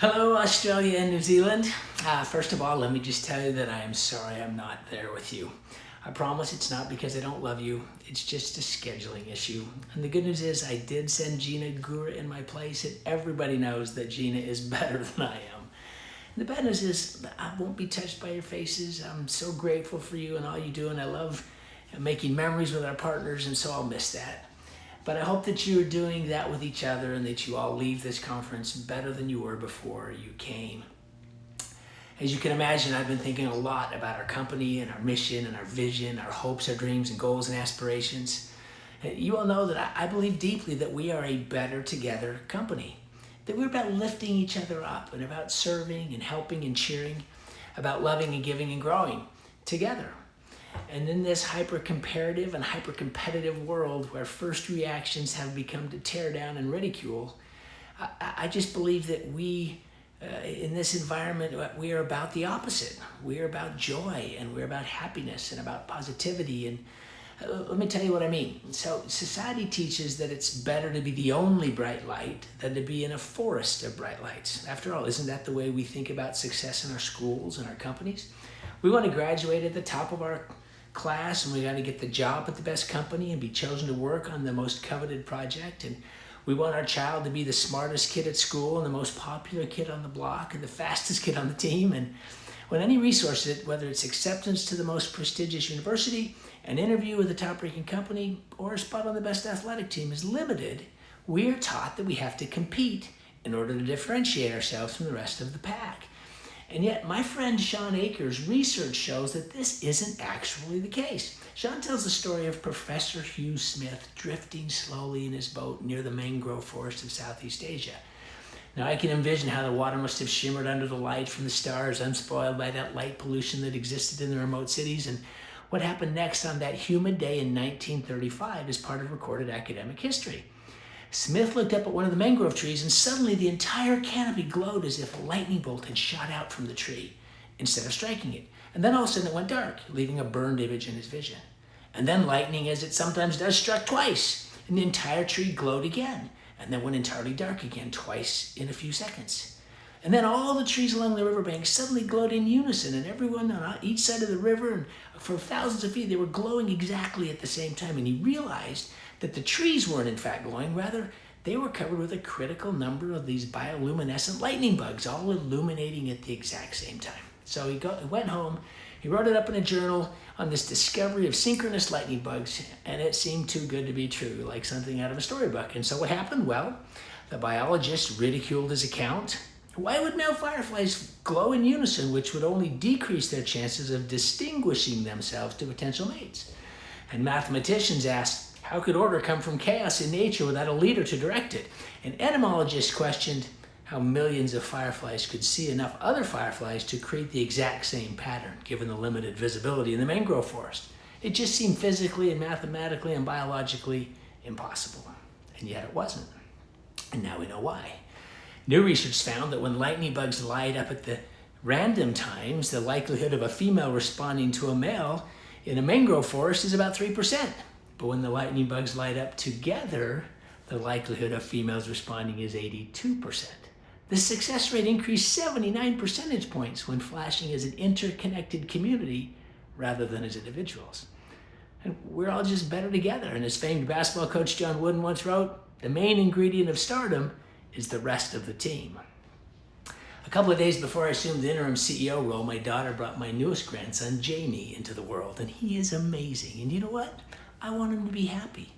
Hello, Australia and New Zealand. First of all, let me just tell you that I am sorry I'm not there with you. I promise it's not because I don't love you. It's just a scheduling issue. And the good news is I did send Gina Gura in my place, and everybody knows that Gina is better than I am. And the bad news is I won't be touched by your faces. I'm so grateful for you and all you do, and I love making memories with our partners, and so I'll miss that. But I hope that you are doing that with each other and that you all leave this conference better than you were before you came. As you can imagine, I've been thinking a lot about our company and our mission and our vision, our hopes, our dreams and goals and aspirations. You all know that I believe deeply that we are a better together company, that we're about lifting each other up and about serving and helping and cheering, about loving and giving and growing together. And in this hyper-comparative and hyper-competitive world where first reactions have become to tear down and ridicule, I just believe that we, in this environment, we are about the opposite. We are about joy, and we're about happiness and about positivity. And let me tell you what I mean. So society teaches that it's better to be the only bright light than to be in a forest of bright lights. After all, isn't that the way we think about success in our schools and our companies? We want to graduate at the top of our class, and we got to get the job at the best company and be chosen to work on the most coveted project. And we want our child to be the smartest kid at school and the most popular kid on the block and the fastest kid on the team. And when any resource, whether it's acceptance to the most prestigious university, an interview with a top-ranking company, or a spot on the best athletic team is limited, we are taught that we have to compete in order to differentiate ourselves from the rest of the pack. And yet, my friend Sean Akers' research shows that this isn't actually the case. Sean tells the story of Professor Hugh Smith drifting slowly in his boat near the mangrove forest of Southeast Asia. Now, I can envision how the water must have shimmered under the light from the stars, unspoiled by that light pollution that existed in the remote cities. And what happened next on that humid day in 1935 is part of recorded academic history. Smith looked up at one of the mangrove trees, and suddenly the entire canopy glowed as if a lightning bolt had shot out from the tree instead of striking it. And then all of a sudden it went dark, leaving a burned image in his vision. And then lightning, as it sometimes does, struck twice, and the entire tree glowed again, and then went entirely dark again, twice in a few seconds. And then all the trees along the riverbank suddenly glowed in unison, and everyone on each side of the river, and for thousands of feet, they were glowing exactly at the same time. And he realized that the trees weren't in fact glowing, rather they were covered with a critical number of these bioluminescent lightning bugs, all illuminating at the exact same time. So he went home, he wrote it up in a journal on this discovery of synchronous lightning bugs, and it seemed too good to be true, like something out of a storybook. And so what happened? Well, the biologist ridiculed his account. Why would male fireflies glow in unison, which would only decrease their chances of distinguishing themselves to potential mates? And mathematicians asked, how could order come from chaos in nature without a leader to direct it? And entomologists questioned how millions of fireflies could see enough other fireflies to create the exact same pattern, given the limited visibility in the mangrove forest. It just seemed physically and mathematically and biologically impossible. And yet it wasn't. And now we know why. New research found that when lightning bugs light up at the random times, the likelihood of a female responding to a male in a mangrove forest is about 3%. But when the lightning bugs light up together, the likelihood of females responding is 82%. The success rate increased 79 percentage points when flashing as an interconnected community rather than as individuals. And we're all just better together. And as famed basketball coach John Wooden once wrote, the main ingredient of stardom is the rest of the team. A couple of days before I assumed the interim CEO role, my daughter brought my newest grandson, Jamie, into the world. And he is amazing. And you know what? I want him to be happy.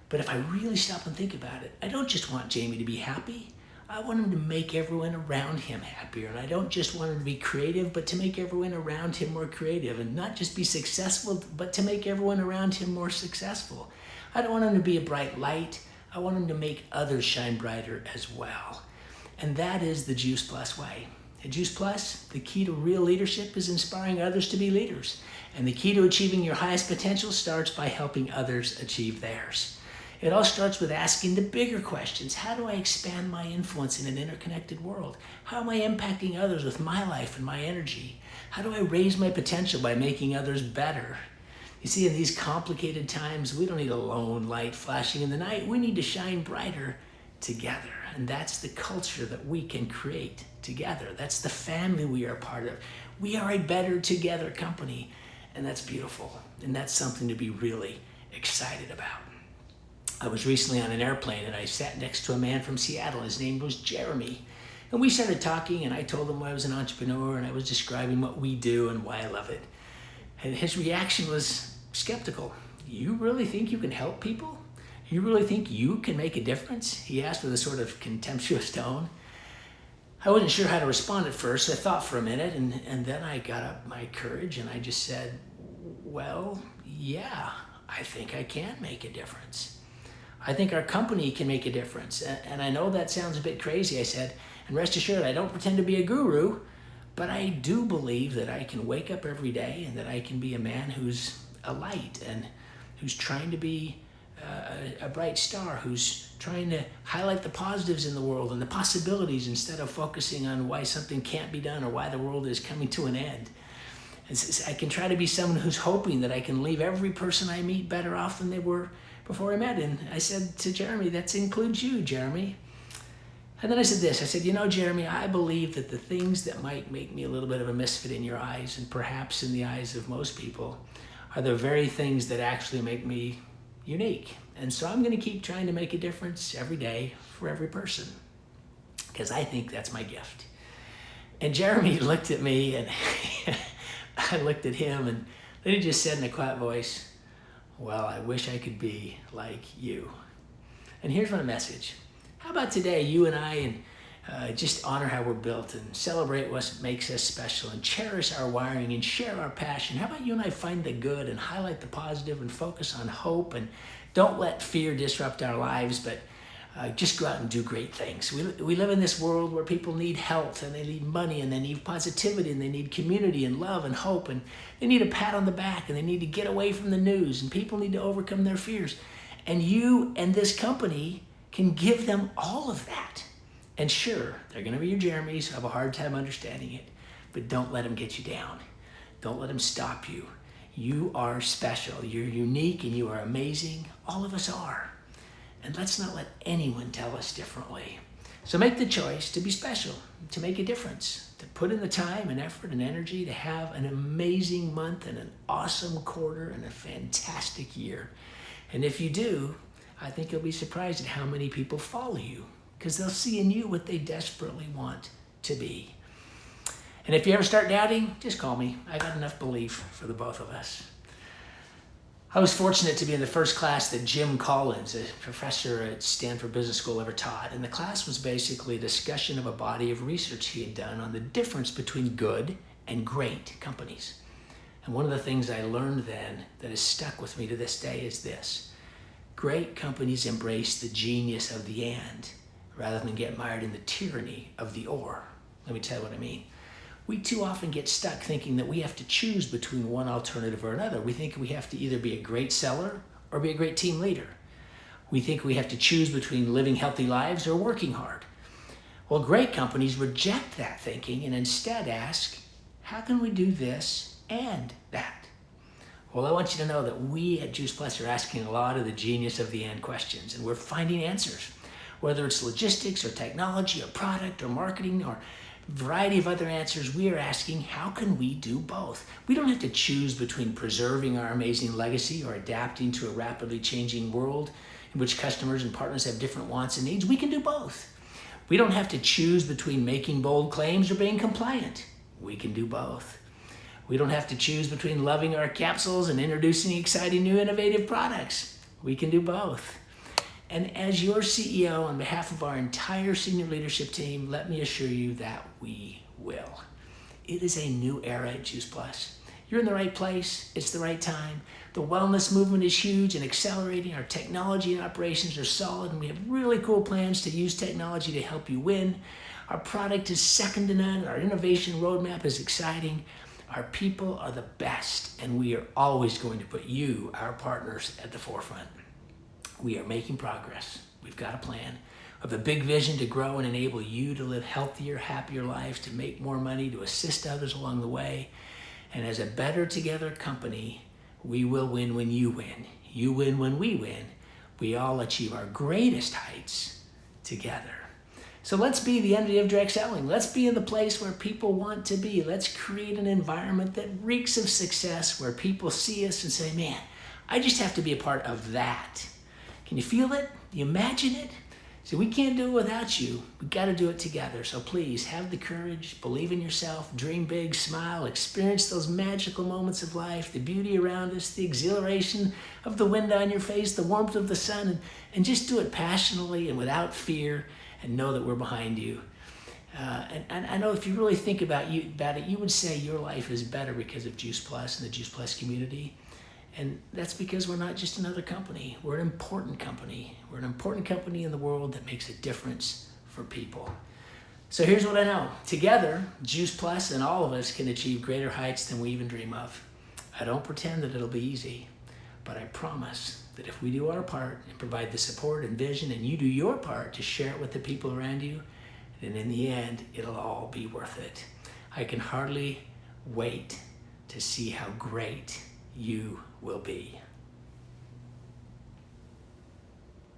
But if I really stop and think about it, I don't just want Jamie to be happy. I want him to make everyone around him happier. And I don't just want him to be creative, but to make everyone around him more creative. And not just be successful, but to make everyone around him more successful. I don't want him to be a bright light. I want him to make others shine brighter as well. And that is the Juice Plus way. At Juice Plus, the key to real leadership is inspiring others to be leaders. And the key to achieving your highest potential starts by helping others achieve theirs. It all starts with asking the bigger questions. How do I expand my influence in an interconnected world? How am I impacting others with my life and my energy? How do I raise my potential by making others better? You see, in these complicated times, we don't need a lone light flashing in the night. We need to shine brighter together. And that's the culture that we can create together. That's the family we are part of. We are a better together company, and that's beautiful. And that's something to be really excited about. I was recently on an airplane and I sat next to a man from Seattle. His name was Jeremy. And we started talking, and I told him I was an entrepreneur, and I was describing what we do and why I love it. And his reaction was skeptical. You really think you can help people? You really think you can make a difference? He asked with a sort of contemptuous tone. I wasn't sure how to respond at first. I thought for a minute, and then I got up my courage and I just said, well, yeah, I think I can make a difference. I think our company can make a difference. And I know that sounds a bit crazy, I said, and rest assured, I don't pretend to be a guru, but I do believe that I can wake up every day and that I can be a man who's a light and who's trying to be a bright star, who's trying to highlight the positives in the world and the possibilities instead of focusing on why something can't be done or why the world is coming to an end. I can try to be someone who's hoping that I can leave every person I meet better off than they were before I met. And I said to Jeremy, that includes you, Jeremy. And then I said this, I said, Jeremy, I believe that the things that might make me a little bit of a misfit in your eyes, and perhaps in the eyes of most people, are the very things that actually make me unique. And so I'm going to keep trying to make a difference every day for every person, because I think that's my gift. And Jeremy looked at me, and I looked at him, and then he just said in a quiet voice, well, I wish I could be like you. And here's my message. How about today, you and I, and just honor how we're built and celebrate what makes us special and cherish our wiring and share our passion. How about you and I find the good and highlight the positive and focus on hope, and don't let fear disrupt our lives, but just go out and do great things. We live in this world where people need health, and they need money, and they need positivity, and they need community and love and hope, and they need a pat on the back, and they need to get away from the news, and people need to overcome their fears. And you and this company can give them all of that. And sure, they're going to be your Jeremys who have a hard time understanding it, but don't let them get you down. Don't let them stop you. You are special. You're unique, and you are amazing. All of us are. And let's not let anyone tell us differently. So make the choice to be special, to make a difference, to put in the time and effort and energy to have an amazing month and an awesome quarter and a fantastic year. And if you do, I think you'll be surprised at how many people follow you, because they'll see in you what they desperately want to be. And if you ever start doubting, just call me. I got enough belief for the both of us. I was fortunate to be in the first class that Jim Collins, a professor at Stanford Business School, ever taught. And the class was basically a discussion of a body of research he had done on the difference between good and great companies. And one of the things I learned then that has stuck with me to this day is this. Great companies embrace the genius of the and rather than get mired in the tyranny of the or. Let me tell you what I mean. We too often get stuck thinking that we have to choose between one alternative or another. We think we have to either be a great seller or be a great team leader. We think we have to choose between living healthy lives or working hard. Well, great companies reject that thinking and instead ask, how can we do this and that? Well, I want you to know that we at Juice Plus are asking a lot of the genius of the and questions, and we're finding answers. Whether it's logistics or technology or product or marketing or variety of other answers, we are asking, how can we do both? We don't have to choose between preserving our amazing legacy or adapting to a rapidly changing world in which customers and partners have different wants and needs. We can do both. We don't have to choose between making bold claims or being compliant. We can do both. We don't have to choose between loving our capsules and introducing exciting new innovative products. We can do both. And as your CEO, on behalf of our entire senior leadership team, let me assure you that we will. It is a new era at Juice Plus. You're in the right place. It's the right time. The wellness movement is huge and accelerating. Our technology and operations are solid, and we have really cool plans to use technology to help you win. Our product is second to none. Our innovation roadmap is exciting. Our people are the best, and we are always going to put you, our partners, at the forefront. We are making progress. We've got a plan. We have a big vision to grow and enable you to live healthier, happier lives, to make more money, to assist others along the way. And as a better together company, we will win when you win. You win when we win. We all achieve our greatest heights together. So let's be the entity of direct selling. Let's be in the place where people want to be. Let's create an environment that reeks of success, where people see us and say, man, I just have to be a part of that. Can you feel it? Do you imagine it? So we can't do it without you. We got to do it together. So please have the courage, believe in yourself, dream big, smile, experience those magical moments of life, the beauty around us, the exhilaration of the wind on your face, the warmth of the sun, and just do it passionately and without fear, and know that we're behind you. And I know if you really think about it, you would say your life is better because of Juice Plus and the Juice Plus community. And that's because we're not just another company. We're an important company. We're an important company in the world that makes a difference for people. So here's what I know. Together, Juice Plus and all of us can achieve greater heights than we even dream of. I don't pretend that it'll be easy, but I promise that if we do our part and provide the support and vision, and you do your part to share it with the people around you, then in the end, it'll all be worth it. I can hardly wait to see how great you will be.